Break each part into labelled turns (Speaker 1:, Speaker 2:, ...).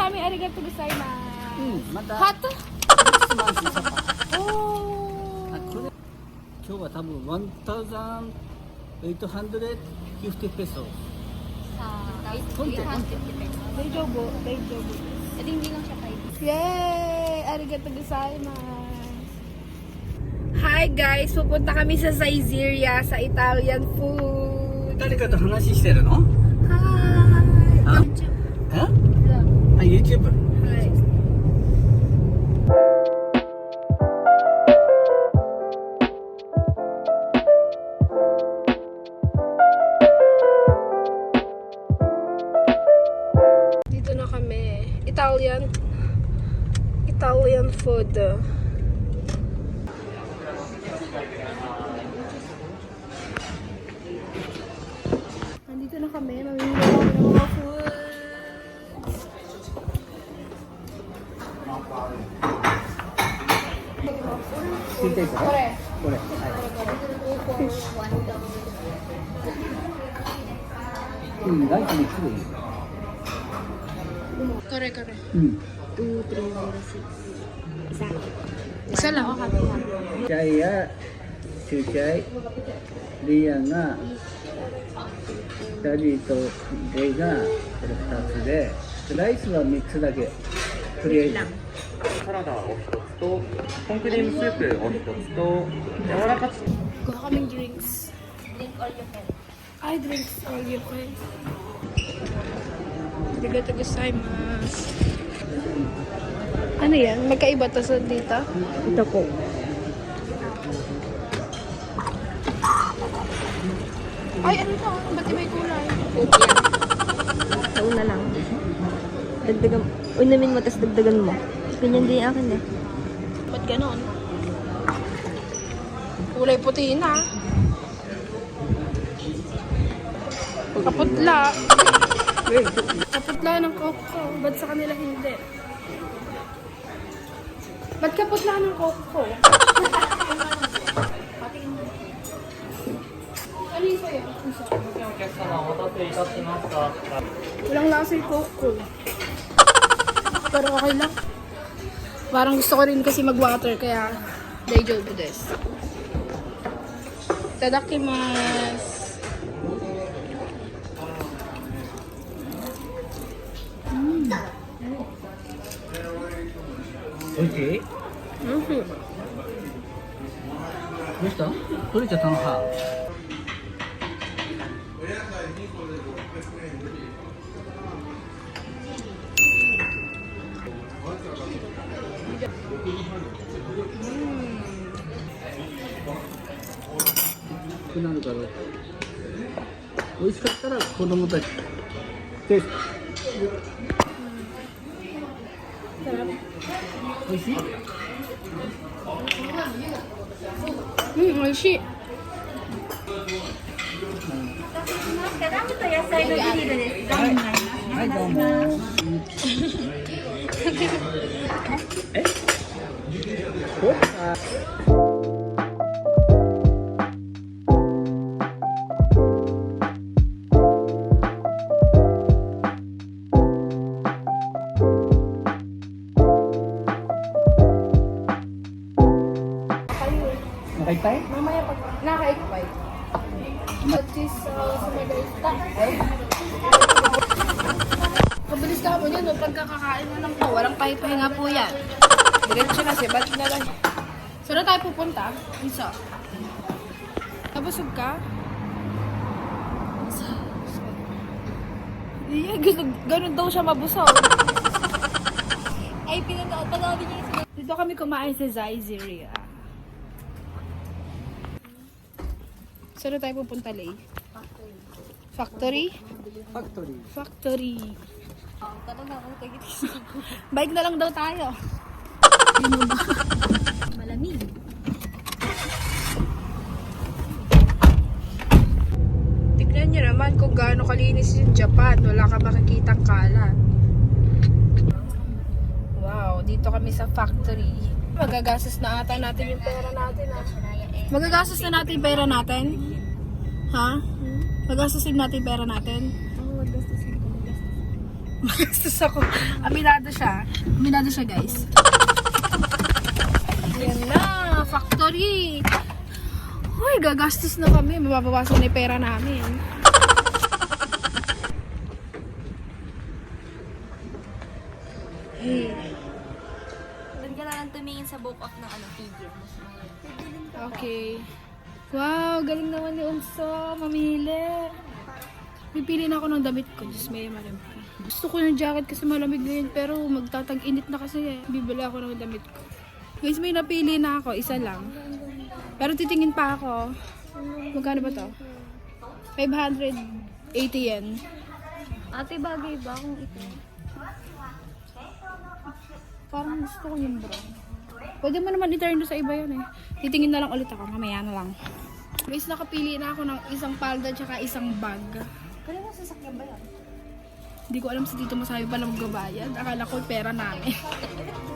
Speaker 1: kami arigato gozaimasu.
Speaker 2: また
Speaker 1: ハット
Speaker 2: クリスマスとか
Speaker 1: おー。
Speaker 2: これ今日は多分1850 pesos コンテ
Speaker 1: 大丈夫大丈夫。Hindi lang siya kayo. Yay! Arigato gozaimasu. Hi guys! Pupunta kami sa Saizeriya sa Italian food.
Speaker 2: 誰かと話してるの
Speaker 1: Hi!
Speaker 2: あ
Speaker 1: YouTube.
Speaker 2: えあ YouTube
Speaker 1: Hi. Dito na kami. Italian food. Nandito na kami. Mamimili kami ng mga food.
Speaker 2: 知りたいか
Speaker 1: これ。
Speaker 2: これはいうんライトもすぐいい
Speaker 1: Kare-kare.
Speaker 2: うん
Speaker 1: Isa lang.
Speaker 2: チャイやチューチャイリアンがダディとレイがこれ2つでライスは3つだけとりあえず
Speaker 3: サラダを一つとコーンクリームスープを一つと柔らかく
Speaker 1: Kuha kaming drinks. Drink all you can. Ay, drinks all you can. Arigato gozaimasu. Ano yan? Magkaiba to sa dito?
Speaker 4: Ito po.
Speaker 1: Ay, ano to? Ba't may kulay?
Speaker 4: Okay yan. Sa una lang. Dagdagan, unamin mo, tapos dagdagan mo. Ganyan din yung akin eh.
Speaker 1: Ba't ganon? Kulay puti na. Kaputla. Kaputla ng coke ko. Ba't sa kanila hindi? Ba't kaputla ng coke ko? Ano yung sa'yo? Ano sa'yo?
Speaker 3: お客様お待たせいたしました。
Speaker 1: Walang lasa yung coke ko. Pero okay lang. Parang gusto ko rin kasi mag-water kaya daijoubu desu. Itadakimasu.
Speaker 2: おいしい
Speaker 1: うん。
Speaker 2: どうした取れちゃったの歯 くなるだろう美味しかったら子供たちで 美味しい
Speaker 1: Oishi.
Speaker 2: はいどうもえおあ Nakaitay?
Speaker 1: Mamaya pag nakaikpay. Cheese sa Magalita. Kabilis ka mo yan, no? Pagkakakain mo lang po, walang pahipahinga po yan. Diretso na siya, balik na lang. Saan na tayo pupunta? Isa. Nabusog ka? Iya, ganun daw siya mabusog.
Speaker 4: Ay, pinanood niya yung
Speaker 1: Dito kami kumain sa Saizeriya. Saan na tayo pupunta, Lay? Factory?
Speaker 2: Factory.
Speaker 1: Factory.
Speaker 4: tanong na ako kayo.
Speaker 1: Bike na lang daw tayo.
Speaker 4: Malamig.
Speaker 1: Tignan niyo naman kung gaano kalinis yung Japan. Wala ka makikitang kalat. Wow, dito kami sa factory. Magagastos na ata natin yung pera natin, ha? Magagastos na natin yung pera natin? Ha? Magagastos din natin yung pera natin? Magastos ako. Aminado siya. Aminado siya, guys. Ayan na, factory. Uy, gagastos na kami. Mababawasan na yung pera namin. Hey.
Speaker 4: Doon ka na lang tumingin sa book of ng figure.
Speaker 1: Okay. Wow, galing naman ni Unso. Mamili. Pipili na ako ng damit ko. Diyos may malamig. Gusto ko ng jacket kasi malamig ngayon. Pero magtatag-init na kasi. Bibili ako ng damit ko. Guys, may napili na ako. Isa lang. Pero titingin pa ako. Magkano ba to? 580 yen.
Speaker 4: Ate, bagay ba kung ito?
Speaker 1: Parang gusto ko yung brown. Pwede mo naman i-turn sa iba yan eh. Titingin na lang ulit ako. Mamaya na lang. Guys, nakapili na ako ng isang palda tsaka isang bag.
Speaker 4: Kaya mo sasakyan ba yan?
Speaker 1: Hindi ko alam si Tito Masabi pala magbabayad. Akala ko pera namin.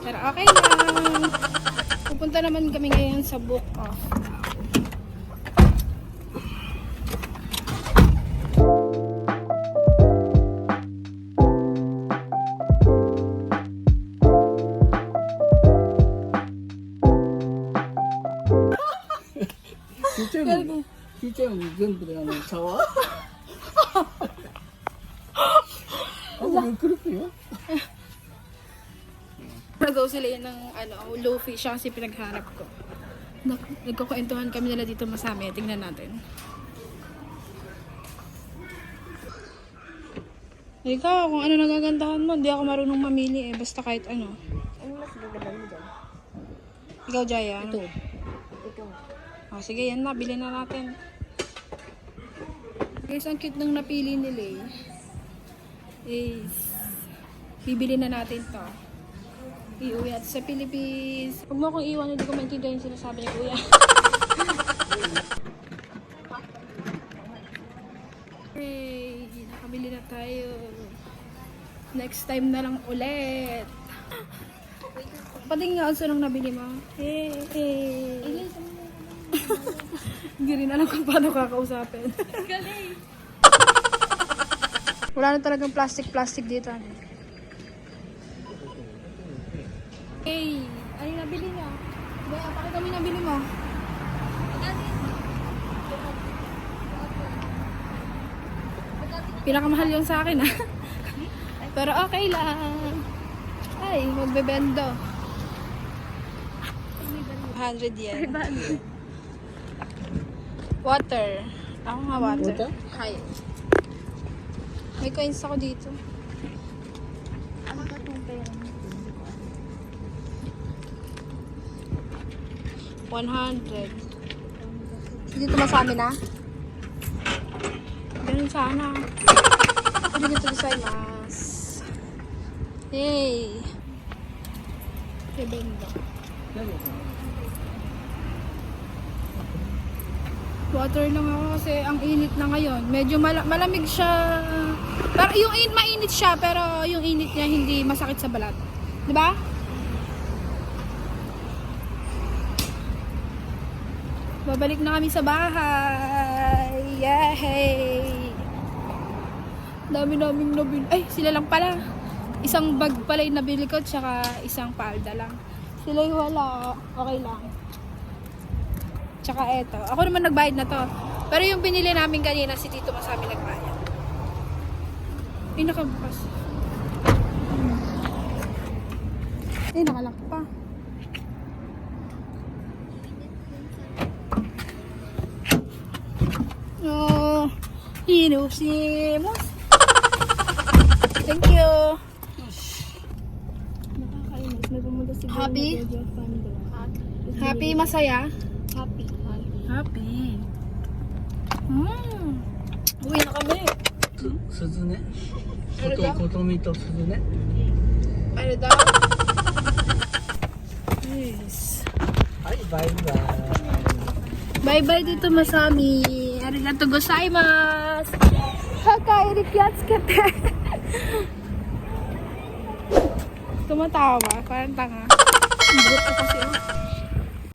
Speaker 1: Pero okay lang. Pupunta naman kami ngayon sa book off.
Speaker 2: 聞いちゃうの全部でシャワーあ、くるくよ
Speaker 1: Nagaw sila yun ng Luffy. Siya kasi pinaghanap ko. Nagkukwentuhan kami nila dito Masami. Tingnan natin. Ikaw, kung ano nagagandahan mo, hindi ako marunong mamili eh. Basta kahit ano.
Speaker 4: Ano mas gaganda mo dyan?
Speaker 1: Ikaw, Jaya. Ano?
Speaker 4: Ito.
Speaker 1: Oh, sige, yan na. Bilhin na natin. Guys, ang cute nung napili nila eh. Bibili na natin to. Iuwi at sa Philippines. Huwag mo akong iwan, hindi ko maintindihan yung sinasabi ni Kuya. Hey, nakabili na tayo. Next time na lang ulit. Pating nga also nung nabili mo. Hey. Hindi rin alam kung paano kakausapin. Galing! Wala na talagang plastic dito. Hey, ano yung nabili niya? Baya, pakita mo yung nabili mo. Pinakamahal yung sa akin, ha? Pero okay lang. Ay, magbebendo. 100 yen. Water. Ako nga water.
Speaker 2: Water?
Speaker 1: Hi. May coins ako dito.
Speaker 4: Ano ba itong pera mo?
Speaker 1: 100. Dito masami na? Ganun sana. Dito gozaimasu. Hey. Bebendo. Water lang ako kasi ang init na ngayon. Medyo malamig siya. Pero yung mainit siya pero yung init niya hindi masakit sa balat. 'Di ba? Babalik na kami sa bahay. Yay! Dami naming nabili. Ay, sila lang pala. Isang bag pala yung nabili ko tsaka isang palda lang. Sila yung wala. Okay lang. Tsaka eto. Ako naman nagbayad na to. Pero yung binili namin kanina, si Tito Masabi nagbayad. Ay, nakabukas. Ay, nakalak pa. Oh, inusimos. Thank you.
Speaker 4: Nakakainis. May pumunta siguro
Speaker 1: Happy?
Speaker 4: na Georgia fan doon.
Speaker 1: Happy, masaya?
Speaker 4: Happy.
Speaker 1: Happy. Uwi na kami.
Speaker 2: 鈴ね
Speaker 1: あれだ
Speaker 2: ことみと鈴ね
Speaker 1: Ano daw? Yes.
Speaker 2: はいバイバイ
Speaker 1: Bye-bye dito Masami. Arigato gozaimasu. Kakairi kiyatsukete. Tumatawa. Parang tanga. Ang buhok ko kasi.